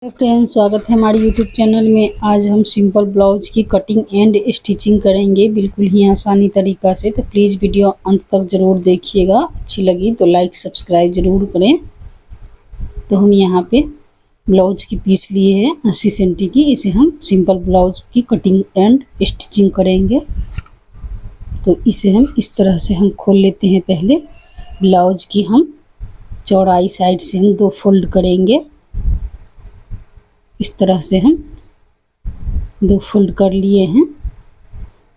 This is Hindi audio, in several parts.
फ्रेंड्स, स्वागत है हमारे यूट्यूब चैनल में। आज हम सिंपल ब्लाउज की कटिंग एंड स्टिचिंग करेंगे बिल्कुल ही आसानी तरीका से। तो प्लीज़ वीडियो अंत तक ज़रूर देखिएगा। अच्छी लगी तो लाइक सब्सक्राइब ज़रूर करें। तो हम यहाँ पे ब्लाउज की पीस लिए हैं 80 सेंटी की। इसे हम सिंपल ब्लाउज की कटिंग एंड स्टिचिंग करेंगे। तो इसे हम इस तरह से हम खोल लेते हैं। पहले ब्लाउज की हम चौड़ाई साइड से हम 2 फोल्ड करेंगे। इस तरह से हम 2 फोल्ड कर लिए हैं।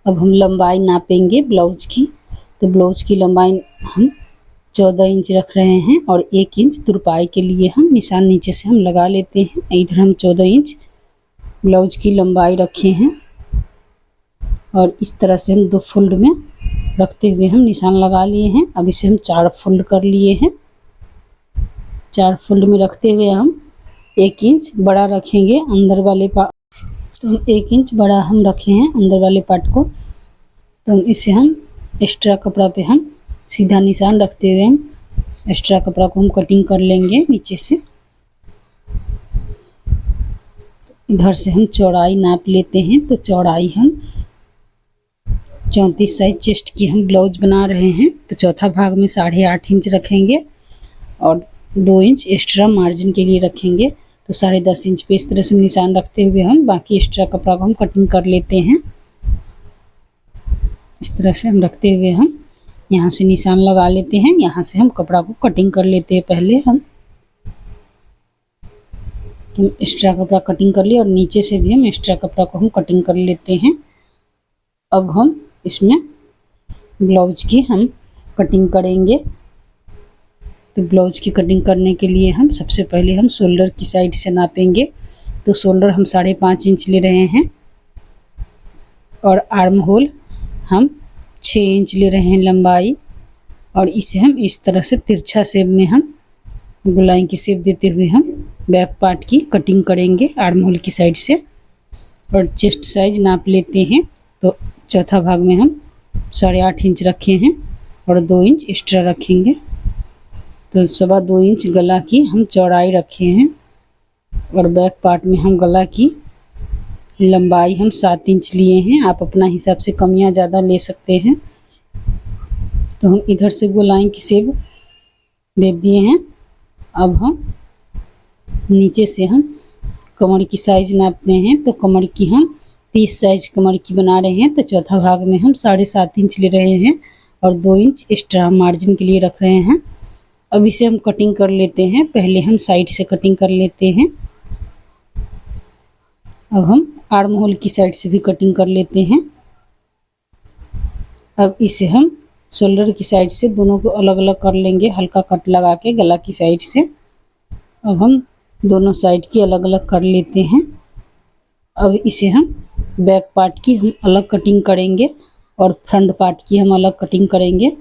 अब हम लंबाई नापेंगे ब्लाउज की। तो ब्लाउज की लंबाई हम 14 इंच रख रहे हैं और 1 इंच तुरपाई के लिए हम निशान नीचे से हम लगा लेते हैं। इधर हम 14 इंच ब्लाउज की लंबाई रखे हैं और इस तरह से हम 2 फोल्ड में रखते हुए हम निशान लगा लिए हैं। अब इसे हम 4 फोल्ड कर लिए हैं। 4 फोल्ड में रखते हुए हम 1 इंच बड़ा रखेंगे अंदर वाले पार्ट। तो हम 1 इंच बड़ा हम रखे हैं अंदर वाले पार्ट को। तो हम इसे हम एक्स्ट्रा कपड़ा पे हम सीधा निशान रखते हुए हम एक्स्ट्रा कपड़ा को हम कटिंग कर लेंगे नीचे से। इधर से हम चौड़ाई नाप लेते हैं। तो चौड़ाई हम 34 साइज चेस्ट की हम ब्लाउज बना रहे हैं। तो चौथा भाग में 8.5 इंच रखेंगे और 2 इंच एक्स्ट्रा मार्जिन के लिए रखेंगे। तो 10.5 इंच पे इस तरह से निशान रखते हुए हम बाकी एक्स्ट्रा कपड़ा को हम कटिंग कर लेते हैं। इस तरह से हम रखते हुए हम यहाँ से निशान लगा लेते हैं। यहाँ से हम कपड़ा को कटिंग कर लेते हैं। पहले हम एक्स्ट्रा कपड़ा कटिंग कर लिए और नीचे से भी हम एक्स्ट्रा कपड़ा को हम कटिंग कर लेते हैं। अब हम इसमें ब्लाउज की हम कटिंग करेंगे। तो ब्लाउज की कटिंग करने के लिए हम सबसे पहले हम शोल्डर की साइड से नापेंगे। तो शोल्डर हम 5.5 इंच ले रहे हैं और आर्म होल हम 6 इंच ले रहे हैं लंबाई। और इसे हम इस तरह से तिरछा शेप में हम गोलाई की शेप देते हुए हम बैक पार्ट की कटिंग करेंगे आर्म होल की साइड से। और चेस्ट साइज नाप लेते हैं। तो चौथा भाग में हम 8.5 इंच रखे हैं और 2 इंच एक्स्ट्रा रखेंगे। तो 2.25 इंच गला की हम चौड़ाई रखे हैं और बैक पार्ट में हम गला की लंबाई हम 7 इंच लिए हैं। आप अपना हिसाब से कम या ज़्यादा ले सकते हैं। तो हम इधर से गोलाई की शेप दे दिए हैं। अब हम नीचे से हम कमर की साइज नापते हैं। तो कमर की हम 30 साइज कमर की बना रहे हैं। तो चौथा भाग में हम 7.5 इंच ले रहे हैं और 2 इंच एक्स्ट्रा मार्जिन के लिए रख रहे हैं। अब इसे हम कटिंग कर लेते हैं। पहले हम साइड से कटिंग कर लेते हैं। अब हम आर्म होल की साइड से भी कटिंग कर लेते हैं। अब इसे हम शोल्डर की साइड से दोनों को अलग अलग कर लेंगे हल्का कट लगा के गला की साइड से। अब हम दोनों साइड की अलग अलग कर लेते हैं। अब इसे हम बैक पार्ट की हम अलग कटिंग करेंगे और फ्रंट पार्ट की हम अलग कटिंग करेंगे।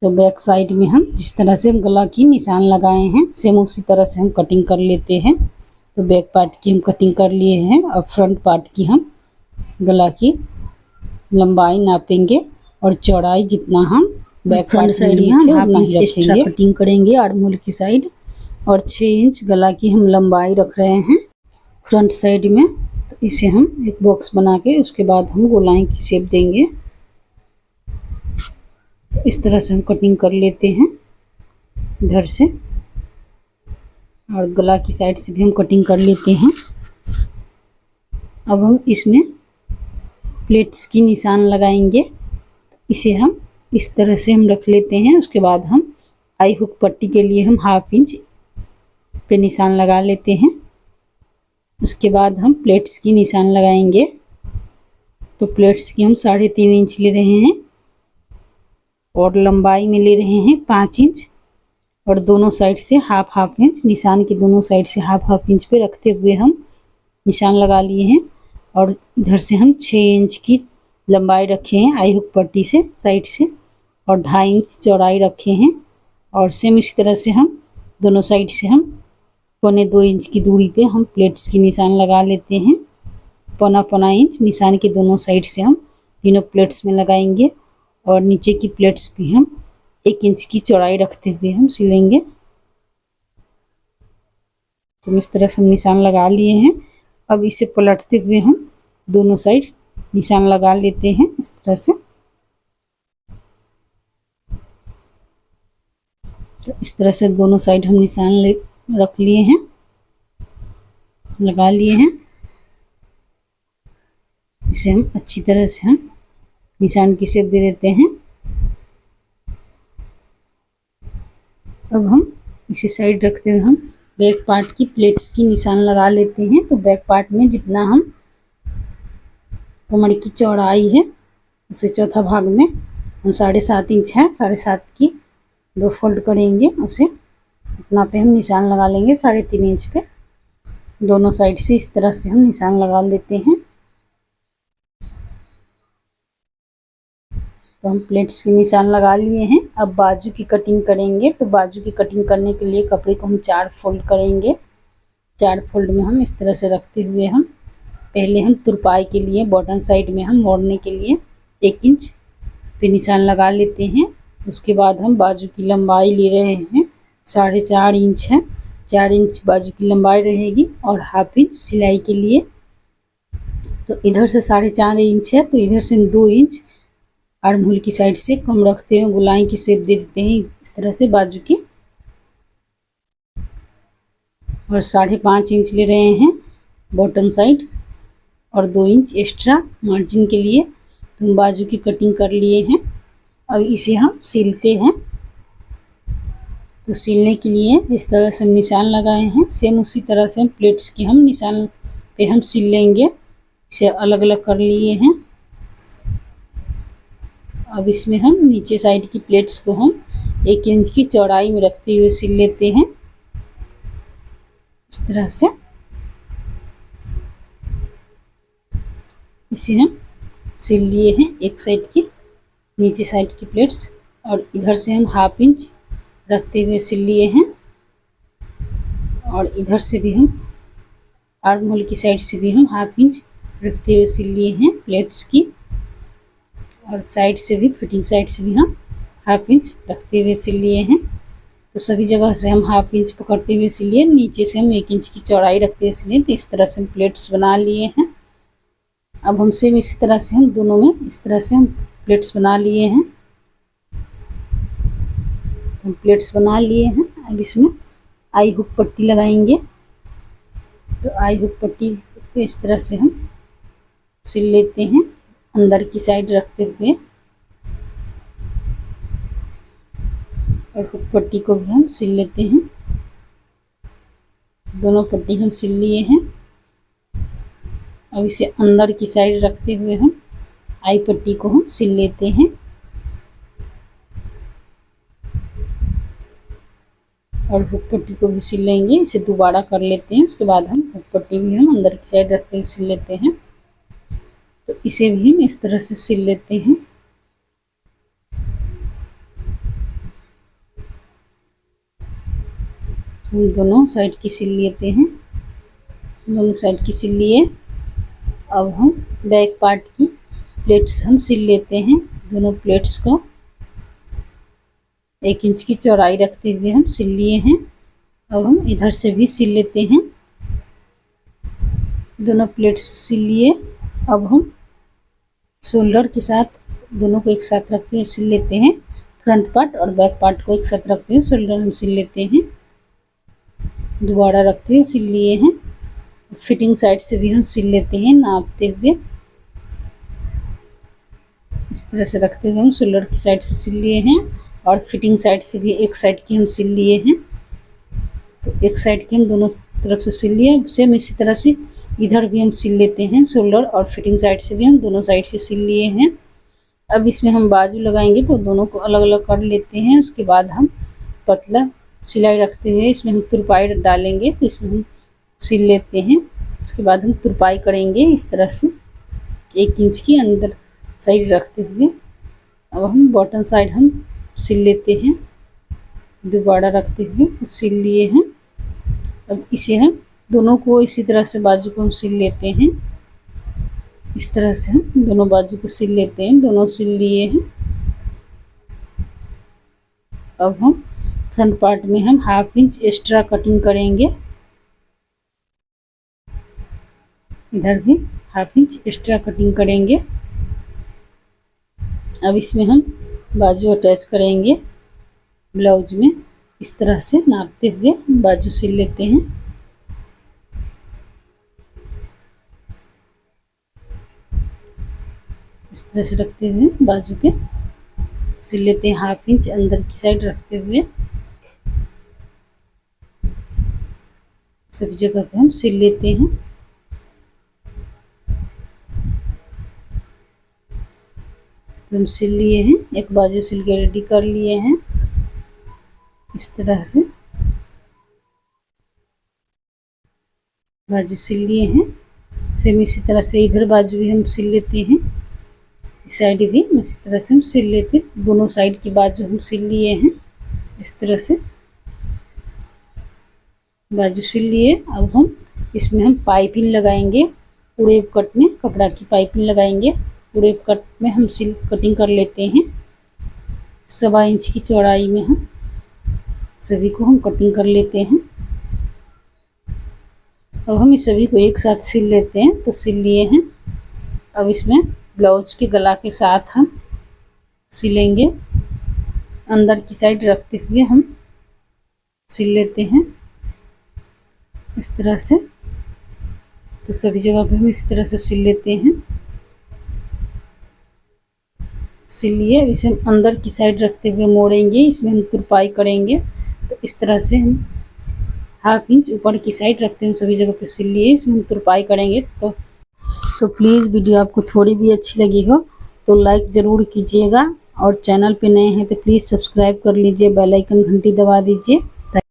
तो बैक साइड में हम जिस तरह से हम गला की निशान लगाए हैं सेम उसी तरह से हम कटिंग कर लेते हैं। तो बैक पार्ट की हम कटिंग कर लिए हैं। अब फ्रंट पार्ट की हम गला की लंबाई नापेंगे और चौड़ाई जितना हम बैक फ्रंट साइड में हम उतना ही रखेंगे। कटिंग करेंगे आर्म होल की साइड और 6 इंच गला की हम लंबाई रख रहे हैं फ्रंट साइड में। तो इसे हम एक बॉक्स बना के उसके बाद हम गोलाई की शेप देंगे। तो इस तरह से हम कटिंग कर लेते हैं इधर से और गला की साइड से भी हम कटिंग कर लेते हैं। अब हम इसमें प्लेट्स की निशान लगाएंगे। इसे हम इस तरह से हम रख लेते हैं। उसके बाद हम आई हुक पट्टी के लिए हम 1/2 इंच पे निशान लगा लेते हैं। उसके बाद हम प्लेट्स की निशान लगाएंगे। तो प्लेट्स की हम 3.5 इंच ले रहे हैं और लंबाई में ले रहे हैं 5 इंच और दोनों साइड से हाफ इंच, निशान के दोनों साइड से हाफ इंच पे रखते हुए हम निशान लगा लिए हैं। और इधर से हम 6 इंच की लंबाई रखे हैं आई हुक पट्टी से साइड से और 2.5 इंच चौड़ाई रखे हैं। और सेम इसी तरह से हम दोनों साइड से हम 1.25 इंच की दूरी पे हम प्लेट्स की निशान लगा लेते हैं। 1.25 इंच निशान के दोनों साइड से हम तीनों प्लेट्स में लगाएंगे और नीचे की प्लेट्स की हम 1 इंच की चौड़ाई रखते हुए हम सिलेंगे। तो इस तरह से हम निशान लगा लिए हैं। अब इसे पलटते हुए हम दोनों साइड निशान लगा लेते हैं इस तरह से। तो इस तरह से दोनों साइड हम निशान रख लिए हैं, लगा लिए हैं। इसे हम अच्छी तरह से हम निशान की शेप दे देते हैं। अब हम इसी साइड रखते हुए हम बैक पार्ट की प्लेट्स की निशान लगा लेते हैं। तो बैक पार्ट में जितना हम कमर की चौड़ाई है उसे चौथा भाग में हम 7.5 इंच है, 7.5 की 2 फोल्ड करेंगे, उसे उतना पे हम निशान लगा लेंगे 3.5 इंच पे। दोनों साइड से इस तरह से हम निशान लगा लेते हैं। तो हम प्लेट्स की निशान लगा लिए हैं। अब बाजू की कटिंग करेंगे। तो बाजू की कटिंग करने के लिए कपड़े को हम 4 फोल्ड करेंगे। 4 फोल्ड में हम इस तरह से रखते हुए हम पहले हम तुरपाई के लिए बॉटम साइड में हम मोड़ने के लिए 1 इंच पे निशान लगा लेते हैं। उसके बाद हम बाजू की लंबाई ले रहे हैं 4.5 इंच है, 4 इंच बाजू की लंबाई रहेगी और 1/2 इंच सिलाई के लिए। तो इधर से 4.5 इंच है, तो इधर से हम 2 इंच आर्म होल की साइड से कम रखते हैं, गोलाई की शेप दे देते हैं इस तरह से बाजू की। और 5.5 इंच ले रहे हैं बॉटम साइड और 2 इंच एक्स्ट्रा मार्जिन के लिए। तो हम बाजू की कटिंग कर लिए हैं। अब इसे हम सिलते हैं। तो सिलने के लिए जिस तरह से हम निशान लगाए हैं सेम उसी तरह से हम प्लेट्स की हम निशान पे हम सिल लेंगे। इसे अलग अलग कर लिए हैं। अब इसमें हम नीचे साइड की प्लेट्स को हम 1 इंच की चौड़ाई में रखते हुए सिल लेते हैं इस तरह से। इसे हम सिल लिए हैं एक साइड की, नीचे साइड की प्लेट्स, और इधर से हम 1/2 इंच रखते हुए सिल लिए हैं। और इधर से भी हम आर्म होल की साइड से भी हम 1/2 इंच रखते हुए सिल लिए हैं प्लेट्स की। और साइड से भी फिटिंग साइड से भी हम 1/2 इंच रखते हुए सिल लिए हैं। तो सभी जगह से हम 1/2 इंच पकड़ते हुए सिलिए, नीचे से हम 1 इंच की चौड़ाई रखते हुए सिलिए। तो इस तरह से हम प्लेट्स बना लिए हैं। अब हम सेम इसी तरह से हम दोनों में इस तरह से हम प्लेट्स बना लिए हैं। हम प्लेट्स बना लिए हैं। अब इसमें आई हुक पट्टी लगाएंगे। तो आई हुक पट्टी को इस तरह से हम सिल लेते हैं अंदर की साइड रखते हुए। और हुक पट्टी को भी हम सिल लेते हैं। दोनों पट्टी हम सिल लिए हैं। अब इसे अंदर की साइड रखते हुए हम आई पट्टी को हम सिल लेते हैं। और हुक पट्टी को भी सिल लेंगे। इसे दोबारा कर लेते हैं। उसके बाद हम हुक पट्टी भी हम अंदर की साइड रखते हुए सिल लेते हैं। तो इसे भी हम इस तरह से सिल लेते हैं। हम दोनों साइड की सिल लेते हैं। दोनों साइड की सिल लिए। अब हम बैक पार्ट की प्लेट्स हम सिल लेते हैं। दोनों प्लेट्स को 1 इंच की चौड़ाई रखते हुए हम सिल लिए हैं। अब हम इधर से भी सिल लेते हैं। दोनों प्लेट्स सिल लिए। अब हम शोल्डर के साथ दोनों को एक साथ रखते हुए सिल लेते हैं। फ्रंट पार्ट और बैक पार्ट को एक साथ रखते हुए शोल्डर हम सिल लेते हैं। दोबारा रखते हुए सिल लिए हैं। फिटिंग साइड से भी हम सिल लेते हैं नापते हुए। इस तरह से रखते हुए हम शोल्डर की साइड से सिल लिए हैं। और फिटिंग साइड से भी एक साइड की हम सिल लिए हैं। तो एक साइड की हम दोनों तरफ से सिल लिए। सेम इसी तरह से इधर भी हम सिल लेते हैं। शोल्डर और फिटिंग साइड से भी हम दोनों साइड से सिल लिए हैं। अब इसमें हम बाजू लगाएंगे तो दोनों को अलग अलग कर लेते हैं। उसके बाद हम पतला सिलाई रखते हुए इसमें हम तुरपाई डालेंगे। तो इसमें हम सिल लेते हैं। उसके बाद हम तुरपाई करेंगे इस तरह से 1 इंच की अंदर साइड रखते हुए। अब हम बॉटम साइड हम सिल लेते हैं। दोबारा रखते हुए सिल लिए हैं। अब इसे हम दोनों को इसी तरह से बाजू को हम सिल लेते हैं। इस तरह से हम दोनों बाजू को सिल लेते हैं। दोनों सिल लिए हैं। अब हम फ्रंट पार्ट में हम 1/2 इंच एक्स्ट्रा कटिंग करेंगे। इधर भी हाफ इंच एक्स्ट्रा कटिंग करेंगे। अब इसमें हम बाजू अटैच करेंगे ब्लाउज में। इस तरह से नापते हुए बाजू सिल लेते हैं। इस तरह से रखते हुए बाजू पे सिल लेते हैं, हाफ इंच अंदर की साइड रखते हुए सभी जगह पे हम सिल लेते हैं। हम सिल लिए हैं, एक बाजू सिल के रेडी कर लिए हैं। इस तरह से बाजू सिल लिए हैं। सेम इसी तरह से इधर बाजू भी हम सिल लेते हैं, इस साइड भी इसी तरह से हम सिल लेते हैं। दोनों साइड की बाजू हम सिल लिए हैं। इस तरह से बाजू सिल लिए। अब हम इसमें हम पाइपिंग लगाएंगे। पूरे कट में कपड़ा की पाइपिंग लगाएंगे। पूरे कट में हम सिल कटिंग कर लेते हैं। 1.25 इंच की चौड़ाई में हम सभी को हम कटिंग कर लेते हैं। अब हम इस सभी को एक साथ सिल लेते हैं। तो सिल लिए हैं। अब इसमें ब्लाउज के गला के साथ हम सिलेंगे। अंदर की साइड रखते हुए हम सिल लेते हैं इस तरह से। तो सभी जगह पे हम इस तरह से सिल लेते हैं। सिल लिए। इसे हम अंदर की साइड रखते हुए मोड़ेंगे। इसमें हम तुरपाई करेंगे। तो इस तरह से हम हाफ इंच ऊपर की साइड रखते हैं। सभी जगह पे सिल लिए। इसमें हम तुरपाई करेंगे। तो प्लीज़ वीडियो आपको थोड़ी भी अच्छी लगी हो तो लाइक ज़रूर कीजिएगा, और चैनल पे नए हैं तो प्लीज़ सब्सक्राइब कर लीजिए, बेल आइकन घंटी दबा दीजिए।